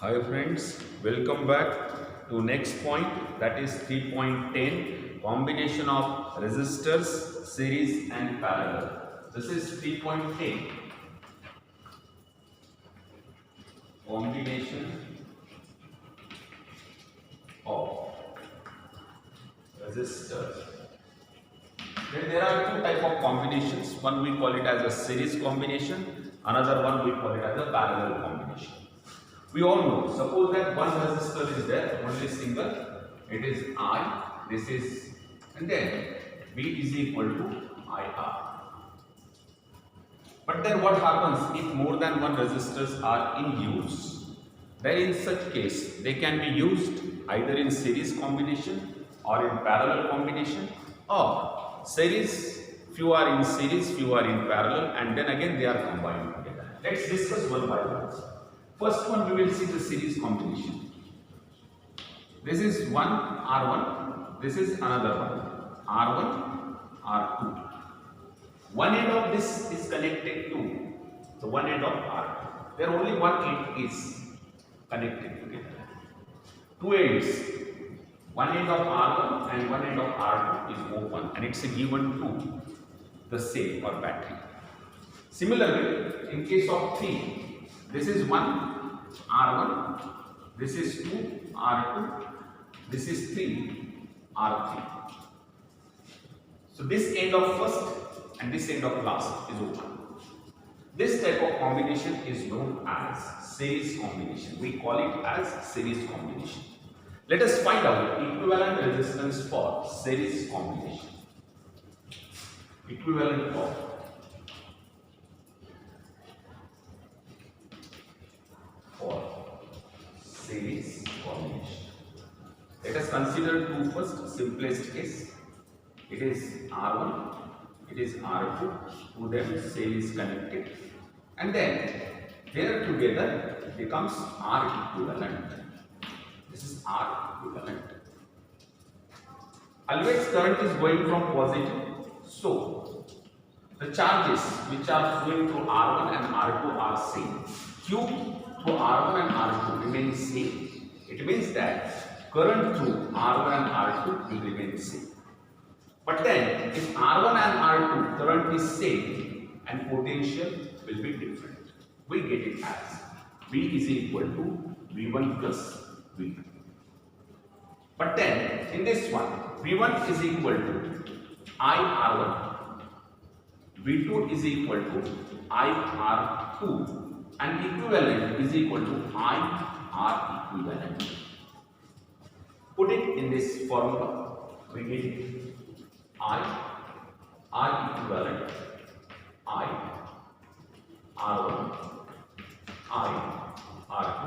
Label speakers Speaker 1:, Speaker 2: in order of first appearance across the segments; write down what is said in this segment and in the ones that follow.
Speaker 1: Hi friends, welcome back to next point, that is 3.10, combination of resistors, series and parallel. This is 3.10, combination of resistors. Then there are two type of combinations. One we call it as a series combination, another one we call it as a parallel combination. We all know, suppose that one resistor is there, only single, it is I, this is, and then V is equal to IR. But then what happens if more than one resistors are in use? Then in such case, they can be used either in series combination or in parallel combination, or series, few are in series, few are in parallel, and then again they are combined together. Let's discuss one by one. First one, we will see the series combination. This is one R1, this is another one R1, R2. One end of this is connected to the one end of R2. There only one end is connected together. Two ends, one end of R1 and one end of R2 is open, and it's given to the cell or battery. Similarly, in case of 3, this is one R1, this is 2 R2, this is 3 R3. So this end of first and this end of last is open. This type of combination is known as series combination. We call it as series combination. Let us find out equivalent resistance for series combination. Equivalent of series combination. Let us consider two first, simplest case. It is R1, it is R2, to them series connected, and then there together becomes R equivalent. This is R equivalent. Always current is going from positive, so the charges which are flowing through R1 and R2 are same. Q through R1 and R2 remains same. It means that current through R1 and R2 will remain same. But then, if R1 and R2 current is same and potential will be different, we get it as V is equal to V1 plus V2. But then, in this one, V1 is equal to IR1, V2 is equal to IR2, and equivalent is equal to IR equivalent. Put it in this formula, we get R equivalent, R1, R2.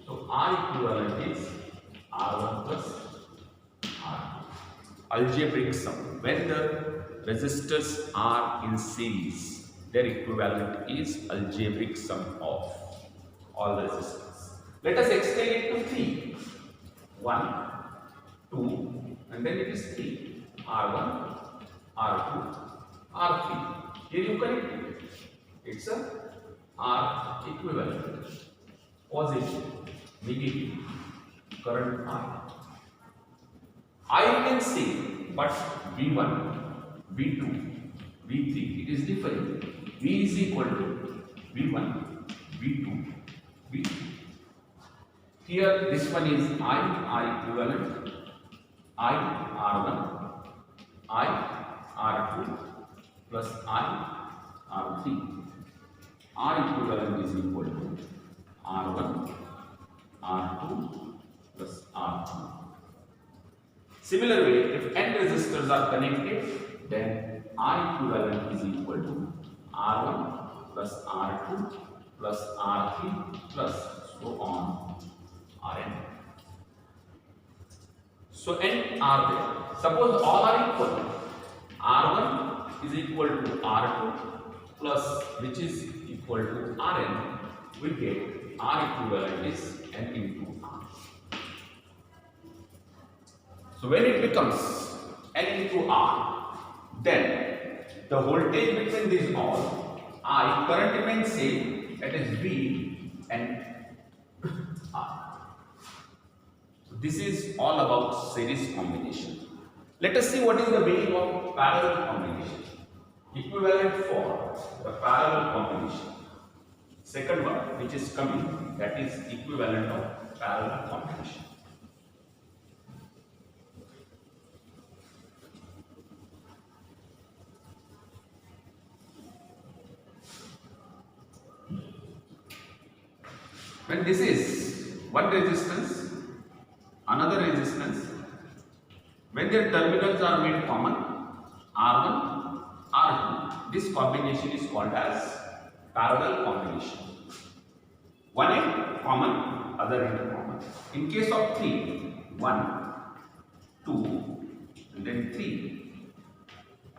Speaker 1: So R equivalent is R1 plus R2. Algebraic sum. When the resistors are in series, their equivalent is algebraic sum of all resistors. Let us extend it to 3. 1, 2, and then it is 3. R1, R2, R3. Here you connect it. It's a R equivalent. Positive, negative, current I remains same, but V1, V2, V3, it is different. V is equal to V1, V2, V3. Here, this one is R equivalent, R1, R2 plus R3. R equivalent is equal to R1, R2 plus R2. Similar way, if n resistors are connected, then R equivalent is equal to R1 plus R2 plus R3 plus so on Rn. So n are there. Suppose all are equal. R1 is equal to R2 plus which is equal to Rn. We get R equivalent is n into R. So when it becomes n into R, then the voltage between these all, I current remains same, that is V, and this is all about series combination. Let us see what is the meaning of parallel combination. Equivalent for the parallel combination. Second one which is coming, that is equivalent of parallel combination. When this is one resistance, another resistance, when their terminals are made common, R1, R2, this combination is called as parallel combination. One end common, other end common. In case of 3, 1, 2, and then 3,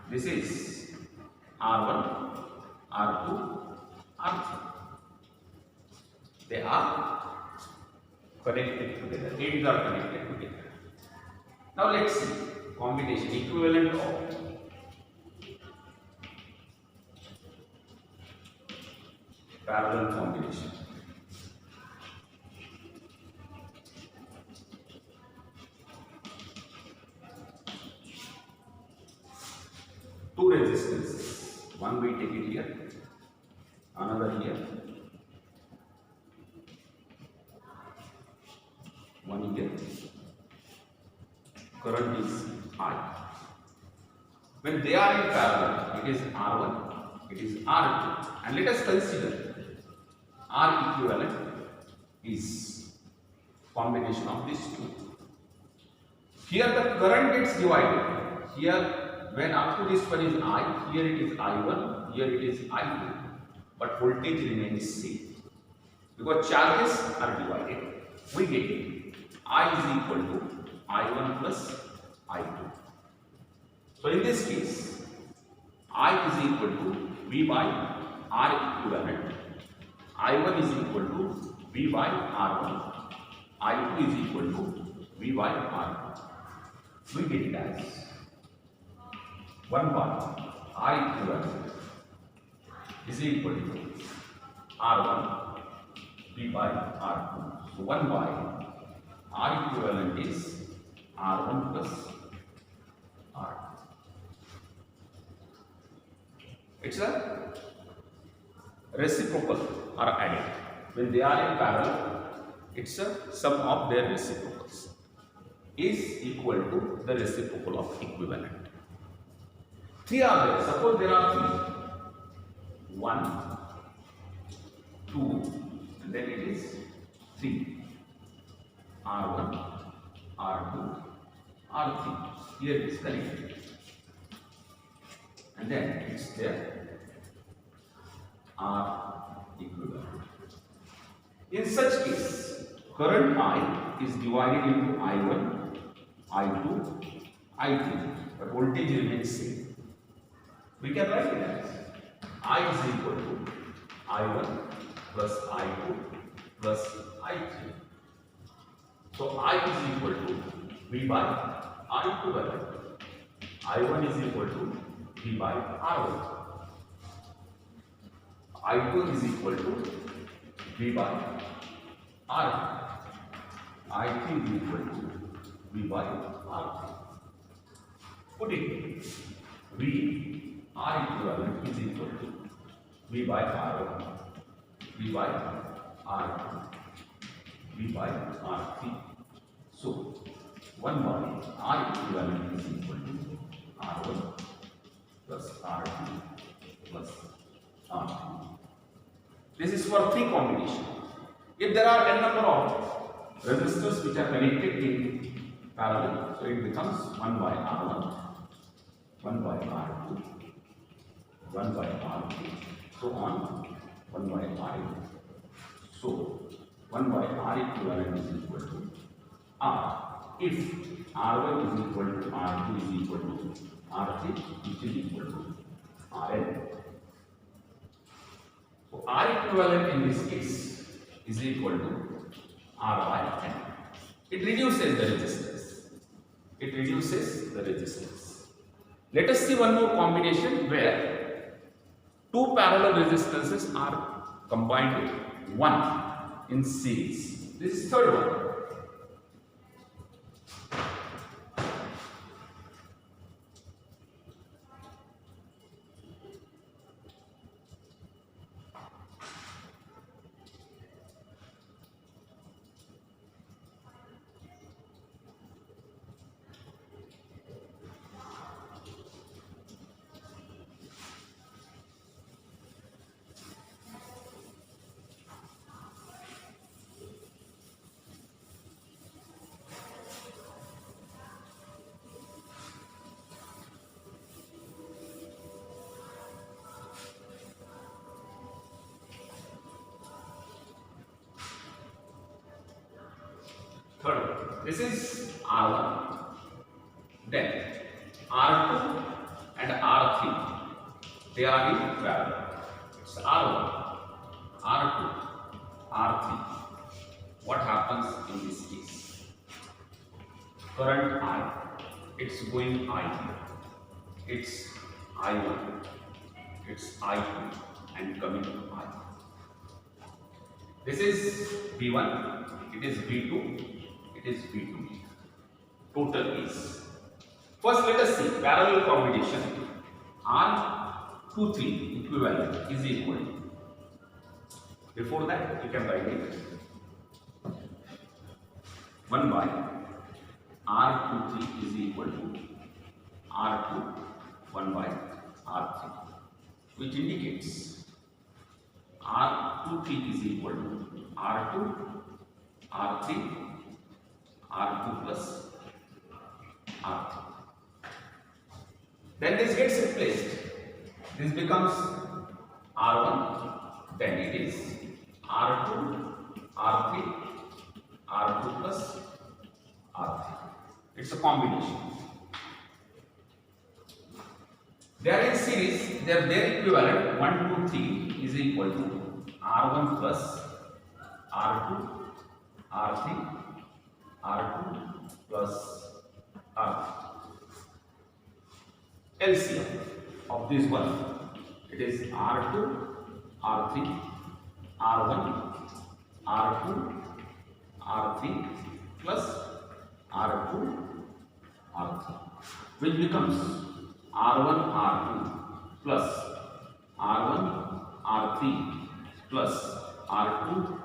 Speaker 1: this is R1, R2, R3. They are connected together, ends are connected together. Now let's see combination equivalent of parallel combination. Two resistances, one we take it here, another here, one here. Current is I. When they are in parallel, it is R1, it is R2, and let us consider R equivalent is combination of these two. Here the current gets divided. Here when up to this one is I, here it is I1, here it is I2, but voltage remains same. Because charges are divided, we get I is equal to I1 plus I2. So in this case, I is equal to V by R equivalent. I1 is equal to V by R1. I2 is equal to V by R2. We get it as 1 by R equivalent is equal to R1 V by R2. So 1 by R equivalent is R1 plus R2. It's a reciprocal are added. When they are in parallel, it's a sum of their reciprocals is equal to the reciprocal of equivalent. 3 are there. Suppose there are 3. 1, 2, and then it is 3. R1, R2, R3. Here it is connected. And then it's there R equivalent. In such case, current I is divided into I1, I2, I3, but voltage remains same. We can write it as I is equal to I1 plus I2 plus I3. So I is equal to V by R equivalent. I1 is equal to V by R1. I2 is equal to V by R2. I3 is equal to V by R3. Put it. V R equivalent is equal to V by R1, V by R2, V by R3. So 1 by R equivalent is equal to R1 plus R2 plus R3. This is for 3 combination. If there are n number of resistors which are connected in parallel, so it becomes 1 by R1, 1 by R2, 1 by R3, so on, 1 by R. So 1 by R equivalent is equal to R. If R1 is equal to R2 is equal to R3, which is equal to Rn. So R equivalent in this case is equal to R by N. It reduces the resistance. It reduces the resistance. Let us see one more combination where 2 parallel resistances are combined with 1 in series. This is third one. Third, this is R1. Then R2 and R3, they are in parallel. It's R1, R2, R3. What happens in this case? Current I, it's going I here. It's I1, it's I2 and coming to I. This is V1, it is V2, it is V2. Total is. First let us see parallel combination. R23 equivalent is equal to. Before that you can write it 1 by R23 is equal to R2 1 by R3, which indicates R23 is equal to R2 R3 R2 plus R3. Then this gets replaced. This becomes R1. Then it is R2 R3 R2 plus R3. It's a combination. They are in series. Their equivalent 1, 2, 3 is equal to R1 plus R2 R3 R2 plus R3. LCM of this one, it is R2 R3 R1 R2 R3 plus R2 R3, which becomes R1 R2 plus R1 R3 plus R2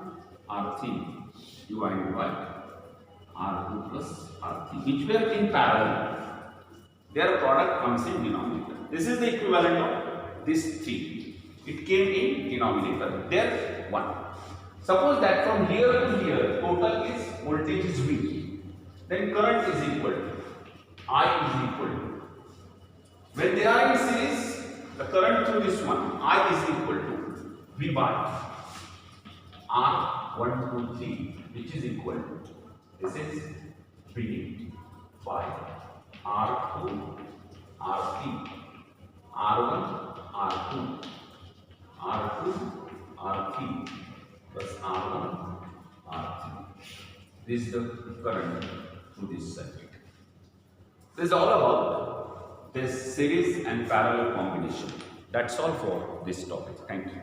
Speaker 1: R3 divided by R2 plus R3, which were in parallel. Their product comes in denominator. This is the equivalent of this 3. It came in denominator. There 1. Suppose that from here to here total is voltage is V. Then current is equal to I is equal to. When they are in series, the current through this one I is equal to V by R1, 2, 3, which is equal to, this is V by R2, R3, R1, R2, R2, R3 plus R1, R3. This is the current through this circuit. This is all about this series and parallel combination. That's all for this topic. Thank you.